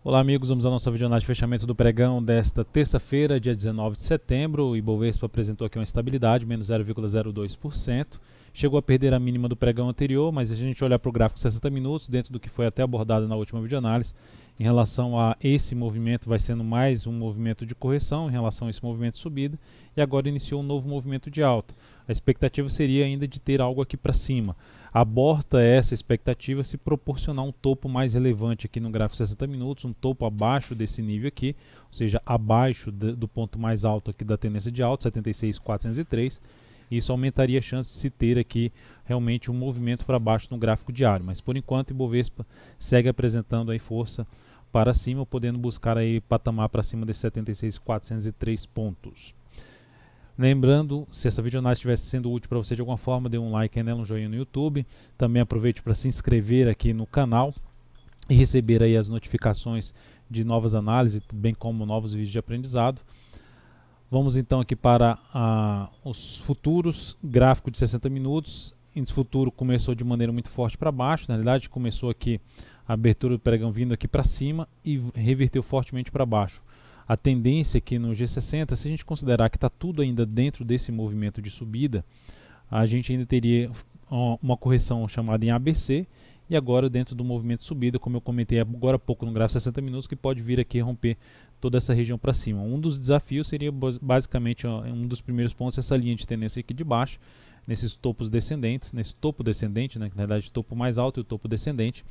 Olá amigos, vamos à nossa videoanálise de fechamento do pregão desta terça-feira, dia 19 de setembro. O Ibovespa apresentou aqui uma estabilidade, menos 0,02%. Chegou a perder a mínima do pregão anterior, mas se a gente olhar para o gráfico de 60 minutos, dentro do que foi até abordado na última videoanálise, em relação a esse movimento, vai sendo mais um movimento de correção em relação a esse movimento de subida, e agora iniciou um novo movimento de alta. A expectativa seria ainda de ter algo aqui para cima. Aborta essa expectativa se proporcionar um topo mais relevante aqui no gráfico de 60 minutos, um topo abaixo desse nível aqui, ou seja, abaixo do ponto mais alto aqui da tendência de alta, 76.403. Isso aumentaria a chance de se ter aqui realmente um movimento para baixo no gráfico diário, mas por enquanto o Ibovespa segue apresentando aí força para cima, podendo buscar aí patamar para cima de 76.403 pontos. Lembrando, se essa videoanálise estivesse sendo útil para você de alguma forma, dê um like aí nela, um joinha no YouTube. Também aproveite para se inscrever aqui no canal e receber aí as notificações de novas análises, bem como novos vídeos de aprendizado. Vamos então aqui para os futuros, gráfico de 60 minutos. Índice futuro começou de maneira muito forte para baixo, na realidade começou aqui a abertura do pregão vindo aqui para cima e reverteu fortemente para baixo. A tendência aqui no G60, se a gente considerar que está tudo ainda dentro desse movimento de subida, a gente ainda teria uma correção chamada em ABC, e agora dentro do movimento de subida, como eu comentei agora há pouco no gráfico de 60 minutos, que pode vir aqui romper toda essa região para cima. Um dos desafios seria basicamente um dos primeiros pontos, essa linha de tendência aqui de baixo, nesses topos descendentes, nesse topo descendente, né, que na verdade o topo mais alto e o topo descendente,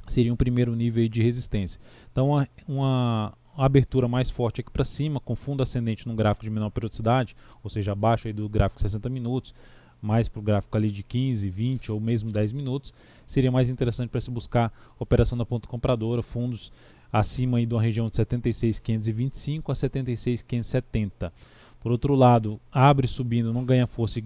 seria um primeiro nível de resistência. Então uma abertura mais forte aqui para cima, com fundo ascendente no gráfico de menor periodicidade, ou seja, abaixo aí do gráfico de 60 minutos, mais para o gráfico ali de 15, 20 ou mesmo 10 minutos, seria mais interessante para se buscar operação da ponta compradora, fundos acima aí de uma região de 76.525 a 76.570. Por outro lado, abre subindo, não ganha força e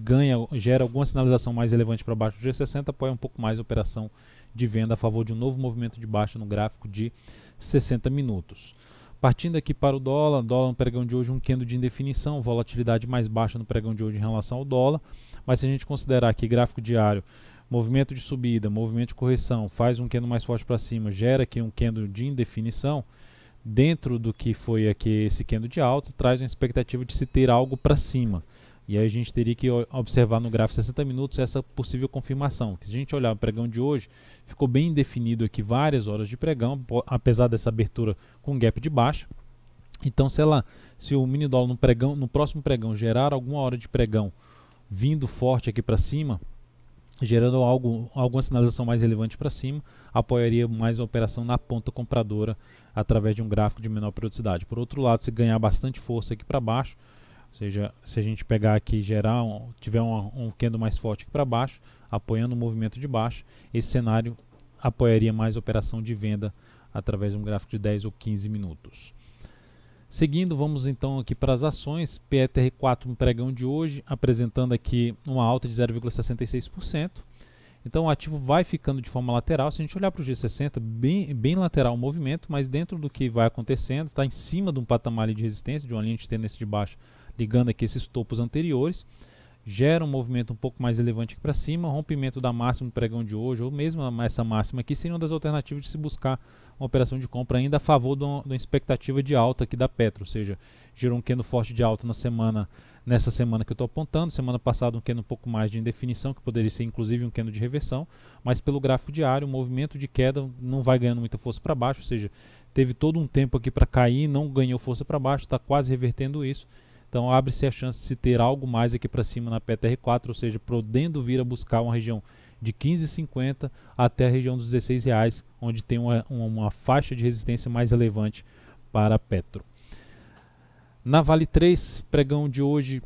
gera alguma sinalização mais relevante para baixo do G60, apoia um pouco mais a operação de venda a favor de um novo movimento de baixa no gráfico de 60 minutos. Partindo aqui para o dólar no pregão de hoje um candle de indefinição, volatilidade mais baixa no pregão de hoje em relação ao dólar, mas se a gente considerar que gráfico diário, movimento de subida, movimento de correção, faz um candle mais forte para cima, gera aqui um candle de indefinição, dentro do que foi aqui esse candle de alta, traz uma expectativa de se ter algo para cima. E aí a gente teria que observar no gráfico 60 minutos essa possível confirmação. Se a gente olhar o pregão de hoje, ficou bem indefinido aqui várias horas de pregão, apesar dessa abertura com gap de baixa. Então se o mini dólar no próximo pregão gerar alguma hora de pregão vindo forte aqui para cima, gerando alguma sinalização mais relevante para cima, apoiaria mais a operação na ponta compradora através de um gráfico de menor periodicidade. Por outro lado, se ganhar bastante força aqui para baixo, ou seja, se a gente pegar aqui e gerar, tiver um candle mais forte aqui para baixo, apoiando o movimento de baixo, esse cenário apoiaria mais a operação de venda através de um gráfico de 10 ou 15 minutos. Seguindo, vamos então aqui para as ações. PETR4 no pregão de hoje, apresentando aqui uma alta de 0,66%. Então o ativo vai ficando de forma lateral. Se a gente olhar para o G60, bem lateral o movimento, mas dentro do que vai acontecendo, está em cima de um patamar de resistência, de uma linha de tendência de baixa, ligando aqui esses topos anteriores, gera um movimento um pouco mais relevante aqui para cima, rompimento da máxima do pregão de hoje, ou mesmo essa máxima aqui, seria uma das alternativas de se buscar uma operação de compra ainda a favor de uma expectativa de alta aqui da Petro, ou seja, gerou um candle forte de alta nessa semana que eu estou apontando, semana passada um candle um pouco mais de indefinição, que poderia ser inclusive um candle de reversão, mas pelo gráfico diário, o movimento de queda não vai ganhando muita força para baixo, ou seja, teve todo um tempo aqui para cair, não ganhou força para baixo, está quase revertendo isso. Então abre-se a chance de se ter algo mais aqui para cima na PETR4, ou seja, podendo vir a buscar uma região de 15,50 até a região dos R$16, onde tem uma faixa de resistência mais relevante para a Petro. Na Vale 3, pregão de hoje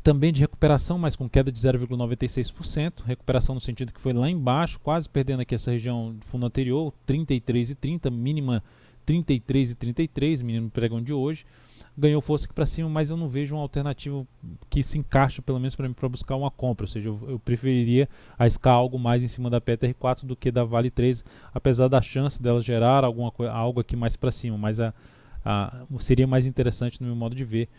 também de recuperação, mas com queda de 0,96%, recuperação no sentido que foi lá embaixo, quase perdendo aqui essa região do fundo anterior, 33,30, mínima 33,33, mínimo pregão de hoje. Ganhou força aqui para cima, mas eu não vejo uma alternativa que se encaixe, pelo menos para mim, para buscar uma compra. Ou seja, eu preferiria arriscar algo mais em cima da PETR4 do que da Vale 3, apesar da chance dela gerar algo aqui mais para cima. Mas seria mais interessante, no meu modo de ver,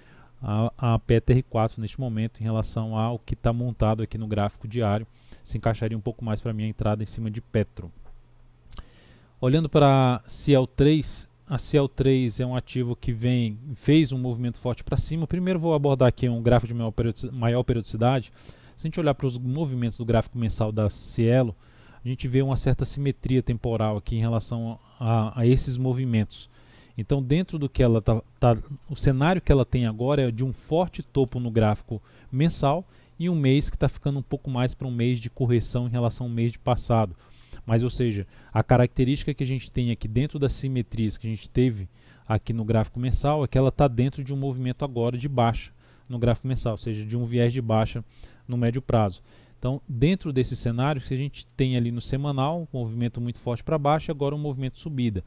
a PETR4 neste momento em relação ao que está montado aqui no gráfico diário. Se encaixaria um pouco mais para mim a entrada em cima de Petro. Olhando para CL3, a Ciel3 é um ativo que fez um movimento forte para cima. Primeiro vou abordar aqui um gráfico de maior periodicidade. Se a gente olhar para os movimentos do gráfico mensal da Cielo, a gente vê uma certa simetria temporal aqui em relação a esses movimentos. Então, dentro do que ela o cenário que ela tem agora é de um forte topo no gráfico mensal e um mês que está ficando um pouco mais para um mês de correção em relação ao mês de passado. Mas, ou seja, a característica que a gente tem aqui dentro das simetrias que a gente teve aqui no gráfico mensal é que ela está dentro de um movimento agora de baixa no gráfico mensal, ou seja, de um viés de baixa no médio prazo. Então, dentro desse cenário, que a gente tem ali no semanal, um movimento muito forte para baixo e agora um movimento de subida.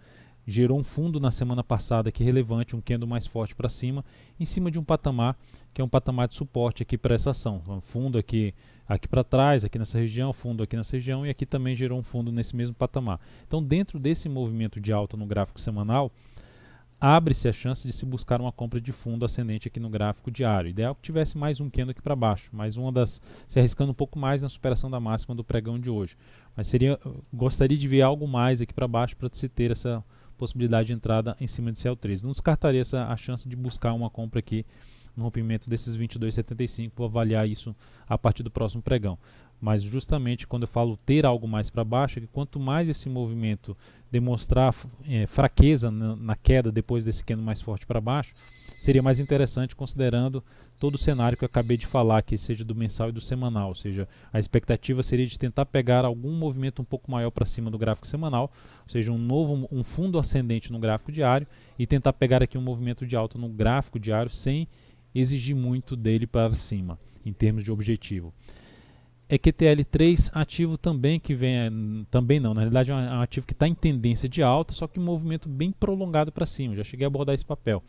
Gerou um fundo na semana passada aqui relevante, um candle mais forte para cima, em cima de um patamar que é um patamar de suporte aqui para essa ação. Um fundo aqui para trás, aqui nessa região, fundo aqui nessa região e aqui também gerou um fundo nesse mesmo patamar. Então, dentro desse movimento de alta no gráfico semanal, abre-se a chance de se buscar uma compra de fundo ascendente aqui no gráfico diário. Ideal que tivesse mais um candle aqui para baixo, se arriscando um pouco mais na superação da máxima do pregão de hoje. Mas gostaria de ver algo mais aqui para baixo para se ter essa possibilidade de entrada em cima de Ciel3. Não descartaria a chance de buscar uma compra aqui no rompimento desses 22,75. Vou avaliar isso a partir do próximo pregão. Mas justamente quando eu falo ter algo mais para baixo, é que quanto mais esse movimento demonstrar fraqueza na queda depois desse candle mais forte para baixo, seria mais interessante considerando todo o cenário que eu acabei de falar, que seja do mensal e do semanal. Ou seja, a expectativa seria de tentar pegar algum movimento um pouco maior para cima do gráfico semanal, ou seja, um fundo ascendente no gráfico diário e tentar pegar aqui um movimento de alta no gráfico diário sem exigir muito dele para cima, em termos de objetivo. EQTL3, ativo também que também não, na realidade é um ativo que está em tendência de alta, só que um movimento bem prolongado para cima, já cheguei a abordar esse papel.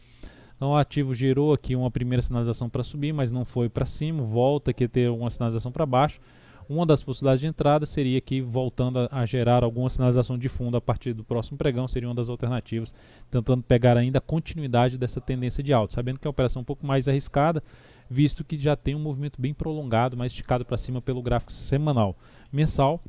Então o ativo gerou aqui uma primeira sinalização para subir, mas não foi para cima, volta aqui a ter uma sinalização para baixo. Uma das possibilidades de entrada seria aqui voltando a gerar alguma sinalização de fundo a partir do próximo pregão, seria uma das alternativas, tentando pegar ainda a continuidade dessa tendência de alta, sabendo que é uma operação um pouco mais arriscada, visto que já tem um movimento bem prolongado, mais esticado para cima pelo gráfico semanal. Mensal,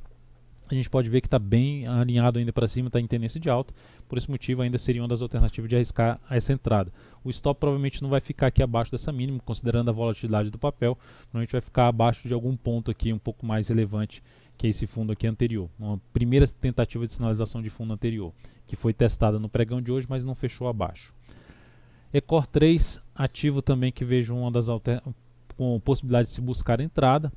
a gente pode ver que está bem alinhado ainda para cima, está em tendência de alta, por esse motivo ainda seria uma das alternativas de arriscar essa entrada. O stop provavelmente não vai ficar aqui abaixo dessa mínima, considerando a volatilidade do papel, provavelmente vai ficar abaixo de algum ponto aqui um pouco mais relevante, que é esse fundo aqui anterior. Uma primeira tentativa de sinalização de fundo anterior, que foi testada no pregão de hoje, mas não fechou abaixo. ECOR3, ativo também que vejo uma das com possibilidade de se buscar entrada.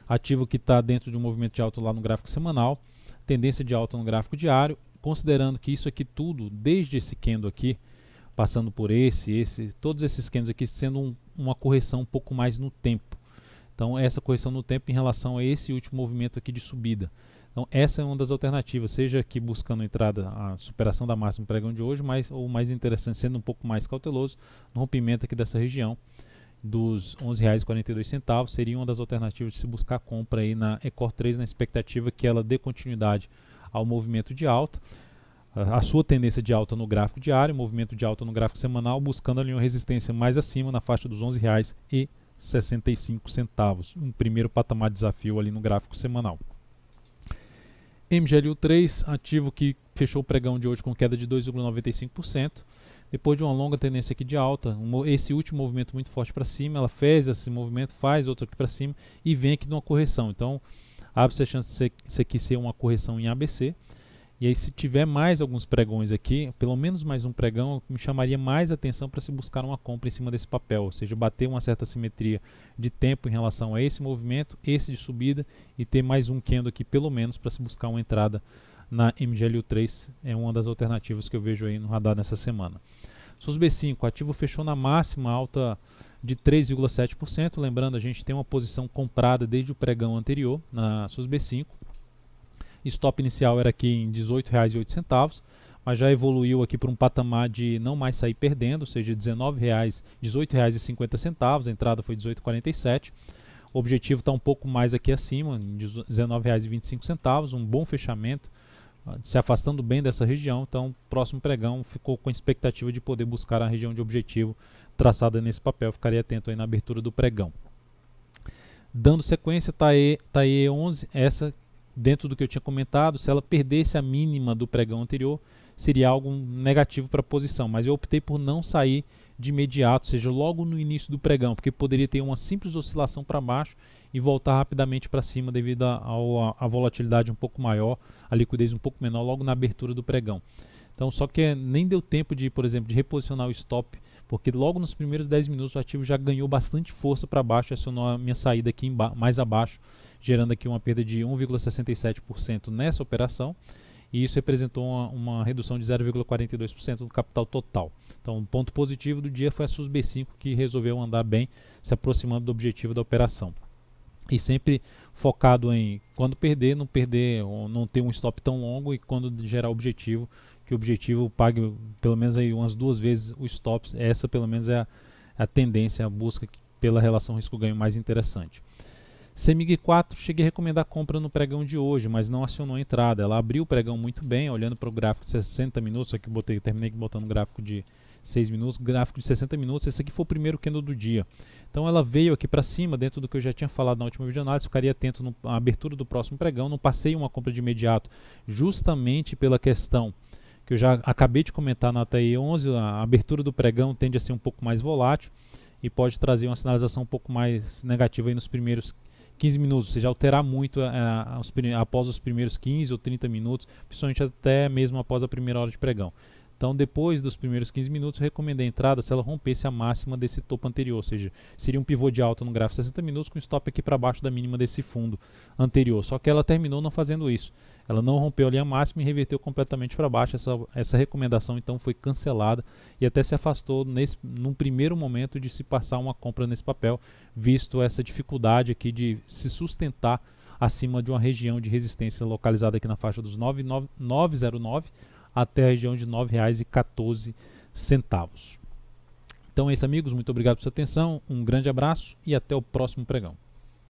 Ativo que está dentro de um movimento de alta lá no gráfico semanal, tendência de alta no gráfico diário, considerando que isso aqui tudo, desde esse candle aqui, passando por todos esses candles aqui sendo uma correção um pouco mais no tempo. Então essa correção no tempo em relação a esse último movimento aqui de subida. Então essa é uma das alternativas, seja aqui buscando entrada, a superação da máxima no pregão de hoje, ou mais interessante, sendo um pouco mais cauteloso, no rompimento aqui dessa região dos R$ 11,42, seria uma das alternativas de se buscar compra aí na ECOR3, na expectativa que ela dê continuidade ao movimento de alta, a sua tendência de alta no gráfico diário, movimento de alta no gráfico semanal, buscando ali uma resistência mais acima na faixa dos R$ 11,65, um primeiro patamar de desafio ali no gráfico semanal. MGLU3, ativo que fechou o pregão de hoje com queda de 2,95%, depois de uma longa tendência aqui de alta, esse último movimento muito forte para cima, ela fez esse movimento, faz outro aqui para cima e vem aqui numa correção. Então, abre-se a chance de isso aqui ser uma correção em ABC. E aí, se tiver mais alguns pregões aqui, pelo menos mais um pregão, me chamaria mais atenção para se buscar uma compra em cima desse papel, ou seja, bater uma certa simetria de tempo em relação a esse movimento, esse de subida, e ter mais um candle aqui pelo menos para se buscar uma entrada na MGLU3, é uma das alternativas que eu vejo aí no radar nessa semana. SUSB5, o ativo fechou na máxima alta de 3,7%, lembrando, a gente tem uma posição comprada desde o pregão anterior na SUSB5, stop inicial era aqui em R$ 18,08, mas já evoluiu aqui para um patamar de não mais sair perdendo, ou seja, R$ 18,50, a entrada foi R$ 18,47, o objetivo está um pouco mais aqui acima, R$ 19,25, um bom fechamento, se afastando bem dessa região. Então, próximo pregão ficou com a expectativa de poder buscar a região de objetivo traçada nesse papel. Ficaria atento aí na abertura do pregão. Dando sequência, TAE 11, essa dentro do que eu tinha comentado, se ela perdesse a mínima do pregão anterior, seria algo negativo para a posição, mas eu optei por não sair de imediato, ou seja, logo no início do pregão, porque poderia ter uma simples oscilação para baixo e voltar rapidamente para cima devido à volatilidade um pouco maior, a liquidez um pouco menor logo na abertura do pregão. Então, só que nem deu tempo de, por exemplo, de reposicionar o stop, porque logo nos primeiros 10 minutos o ativo já ganhou bastante força para baixo, acionou a minha saída aqui mais abaixo, gerando aqui uma perda de 1,67% nessa operação, e isso representou uma redução de 0,42% do capital total. Então, o ponto positivo do dia foi a SUS B5, que resolveu andar bem, se aproximando do objetivo da operação. E sempre focado em quando perder, ou não ter um stop tão longo, e quando gerar objetivo, que o objetivo pague pelo menos aí umas 2 vezes o stop. Essa pelo menos é a tendência, a busca pela relação risco-ganho mais interessante. CEMIG 4, cheguei a recomendar a compra no pregão de hoje, mas não acionou a entrada. Ela abriu o pregão muito bem, olhando para o gráfico de 60 minutos, aqui terminei botando o gráfico de 6 minutos, gráfico de 60 minutos, esse aqui foi o primeiro candle do dia. Então ela veio aqui para cima, dentro do que eu já tinha falado na última videoanálise, ficaria atento na abertura do próximo pregão, não passei uma compra de imediato, justamente pela questão que eu já acabei de comentar na ATI 11, a abertura do pregão tende a ser um pouco mais volátil e pode trazer uma sinalização um pouco mais negativa aí nos primeiros 15 minutos, ou seja, alterar muito após os primeiros 15 ou 30 minutos, principalmente até mesmo após a primeira hora de pregão. Então, depois dos primeiros 15 minutos, eu recomendei a entrada se ela rompesse a máxima desse topo anterior, ou seja, seria um pivô de alta no gráfico de 60 minutos com stop aqui para baixo da mínima desse fundo anterior. Só que ela terminou não fazendo isso. Ela não rompeu ali a máxima e reverteu completamente para baixo. Essa recomendação, então, foi cancelada e até se afastou num primeiro momento de se passar uma compra nesse papel, visto essa dificuldade aqui de se sustentar acima de uma região de resistência localizada aqui na faixa dos 9,09 até a região de R$ 9,14. Então é isso, amigos. Muito obrigado pela sua atenção. Um grande abraço e até o próximo pregão.